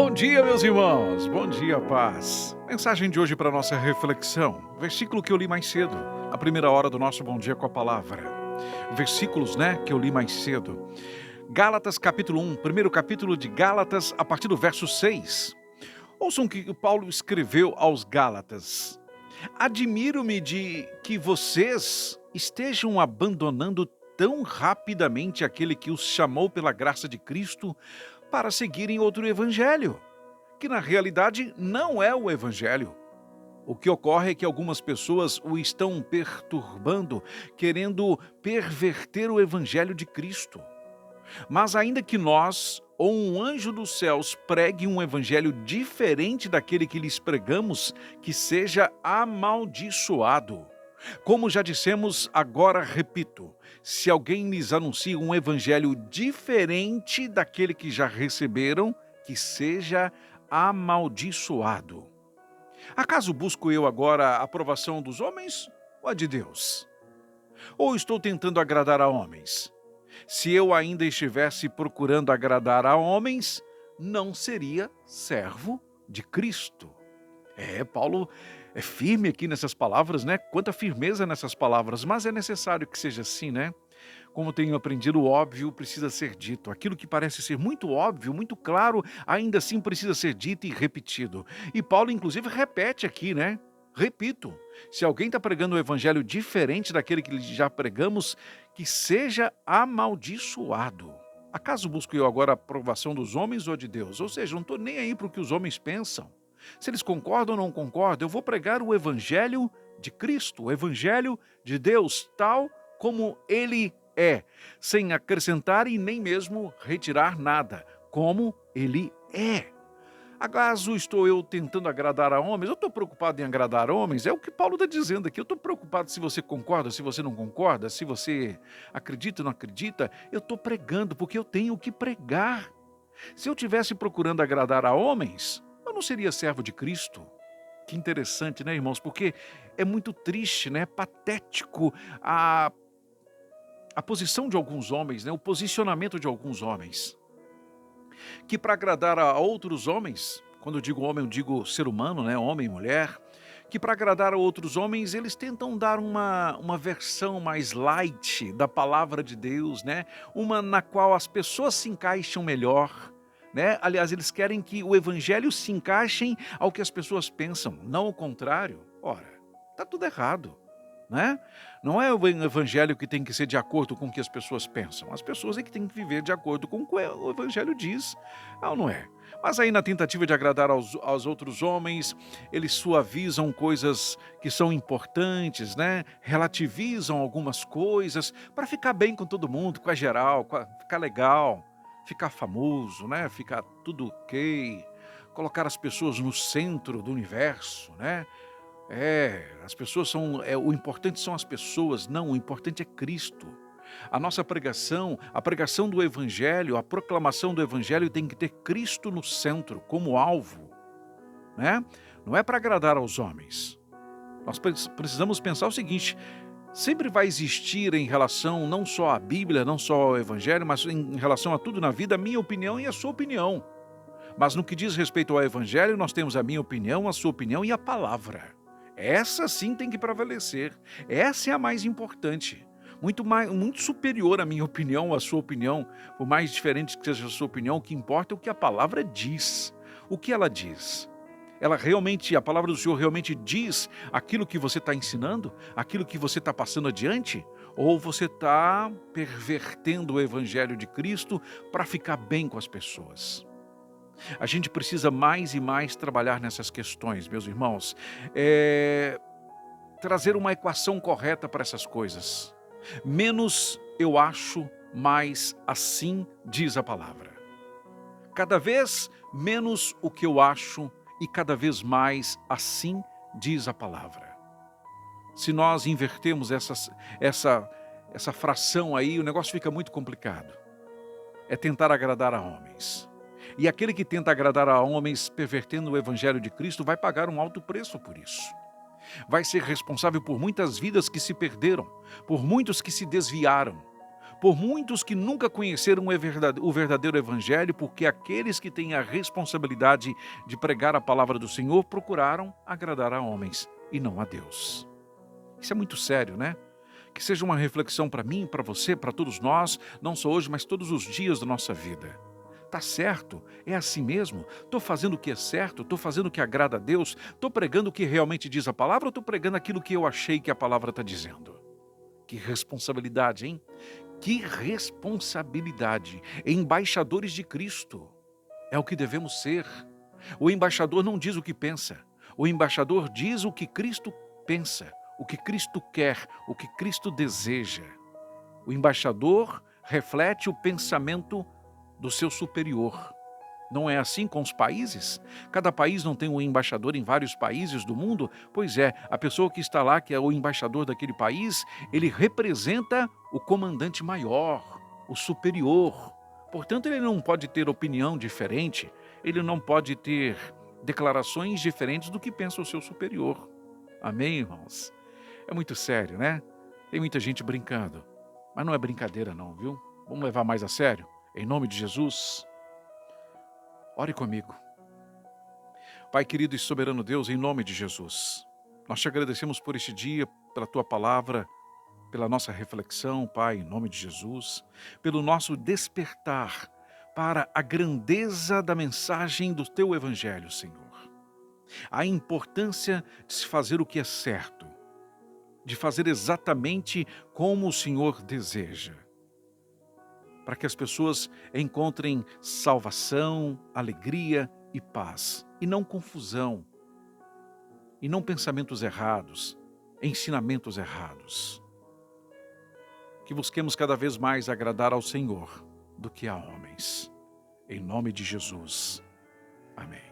Bom dia, meus irmãos. Bom dia, paz. Mensagem de hoje para nossa reflexão. Versículo que eu li mais cedo, a primeira hora do nosso Bom Dia com a Palavra. Versículos, que eu li mais cedo. Gálatas capítulo 1, primeiro capítulo de Gálatas, a partir do verso 6. Ouçam o que Paulo escreveu aos Gálatas. Admiro-me de que vocês estejam abandonando tão rapidamente aquele que os chamou pela graça de Cristo para seguirem outro evangelho, que na realidade não é o evangelho. O que ocorre é que algumas pessoas o estão perturbando, querendo perverter o evangelho de Cristo. Mas ainda que nós, ou um anjo dos céus, pregue um evangelho diferente daquele que lhes pregamos, que seja amaldiçoado. Como já dissemos, agora repito, se alguém lhes anuncia um evangelho diferente daquele que já receberam, que seja amaldiçoado. Acaso busco eu agora a aprovação dos homens ou a de Deus? Ou estou tentando agradar a homens? Se eu ainda estivesse procurando agradar a homens, não seria servo de Cristo. Paulo é firme aqui nessas palavras, Quanta firmeza nessas palavras, mas é necessário que seja assim, Como tenho aprendido, o óbvio precisa ser dito. Aquilo que parece ser muito óbvio, muito claro, ainda assim precisa ser dito e repetido. E Paulo, inclusive, repete aqui, Repito, se alguém está pregando um evangelho diferente daquele que já pregamos, que seja amaldiçoado. Acaso busco eu agora a aprovação dos homens ou de Deus? Ou seja, não estou nem aí para o que os homens pensam. Se eles concordam ou não concordam, eu vou pregar o evangelho de Cristo, o evangelho de Deus, tal como ele é, sem acrescentar e nem mesmo retirar nada, como ele é. Acaso estou eu tentando agradar a homens? Eu estou preocupado em agradar homens? É o que Paulo está dizendo aqui. Eu estou preocupado se você concorda, se você não concorda, se você acredita ou não acredita. Eu estou pregando porque eu tenho que pregar. Se eu estivesse procurando agradar a homens, eu não seria servo de Cristo. Que interessante, irmãos? Porque é muito triste, patético a posição de alguns homens, o posicionamento de alguns homens. Que para agradar a outros homens, quando eu digo homem, eu digo ser humano, homem e mulher, que para agradar a outros homens, eles tentam dar uma versão mais light da palavra de Deus, Uma na qual as pessoas se encaixam melhor, Aliás, eles querem que o evangelho se encaixe ao que as pessoas pensam, não o contrário. Ora, está tudo errado. Não é o evangelho que tem que ser de acordo com o que as pessoas pensam. As pessoas é que têm que viver de acordo com o que o evangelho diz. Não é? Mas aí na tentativa de agradar aos outros homens, eles suavizam coisas que são importantes, Relativizam algumas coisas para ficar bem com todo mundo, com a geral, ficar legal, ficar famoso, Ficar tudo ok, colocar as pessoas no centro do universo, As pessoas o importante são as pessoas, não, o importante é Cristo. A nossa pregação, a pregação do Evangelho, a proclamação do Evangelho tem que ter Cristo no centro, como alvo, Não é para agradar aos homens. Nós precisamos pensar o seguinte, sempre vai existir em relação não só à Bíblia, não só ao Evangelho, mas em relação a tudo na vida, a minha opinião e a sua opinião. Mas no que diz respeito ao Evangelho, nós temos a minha opinião, a sua opinião e a palavra. Essa sim tem que prevalecer. Essa é a mais importante. Muito superior à minha opinião, à sua opinião. Por mais diferente que seja a sua opinião, o que importa é o que a palavra diz. O que ela diz? A palavra do Senhor realmente diz aquilo que você está ensinando? Aquilo que você está passando adiante? Ou você está pervertendo o Evangelho de Cristo para ficar bem com as pessoas? A gente precisa mais e mais trabalhar nessas questões, meus irmãos. Trazer uma equação correta para essas coisas. Menos eu acho, mais assim diz a palavra. Cada vez menos o que eu acho e cada vez mais assim diz a palavra. Se nós invertermos essa fração aí, o negócio fica muito complicado. É tentar agradar a homens. E aquele que tenta agradar a homens pervertendo o evangelho de Cristo vai pagar um alto preço por isso. Vai ser responsável por muitas vidas que se perderam, por muitos que se desviaram, por muitos que nunca conheceram o verdadeiro evangelho, porque aqueles que têm a responsabilidade de pregar a palavra do Senhor procuraram agradar a homens e não a Deus. Isso é muito sério, né? Que seja uma reflexão para mim, para você, para todos nós, não só hoje, mas todos os dias da nossa vida. Tá certo? É assim mesmo? Estou fazendo o que é certo? Estou fazendo o que agrada a Deus? Estou pregando o que realmente diz a palavra ou estou pregando aquilo que eu achei que a palavra está dizendo? Que responsabilidade, hein? Que responsabilidade! Embaixadores de Cristo. É o que devemos ser. O embaixador não diz o que pensa. O embaixador diz o que Cristo pensa, o que Cristo quer, o que Cristo deseja. O embaixador reflete o pensamento do seu superior. Não é assim com os países? Cada país não tem um embaixador em vários países do mundo? Pois é, a pessoa que está lá, que é o embaixador daquele país, ele representa o comandante maior, o superior. Portanto, ele não pode ter opinião diferente, ele não pode ter declarações diferentes do que pensa o seu superior. Amém, irmãos? É muito sério, né? Tem muita gente brincando, mas não é brincadeira não, viu? Vamos levar mais a sério? Em nome de Jesus. Ore comigo. Pai querido e soberano Deus, em nome de Jesus, nós te agradecemos por este dia, pela tua palavra, pela nossa reflexão, Pai, em nome de Jesus, pelo nosso despertar para a grandeza da mensagem do teu evangelho, Senhor. A importância de se fazer o que é certo, de fazer exatamente como o Senhor deseja, para que as pessoas encontrem salvação, alegria e paz, e não confusão, e não pensamentos errados, ensinamentos errados. Que busquemos cada vez mais agradar ao Senhor do que a homens. Em nome de Jesus. Amém.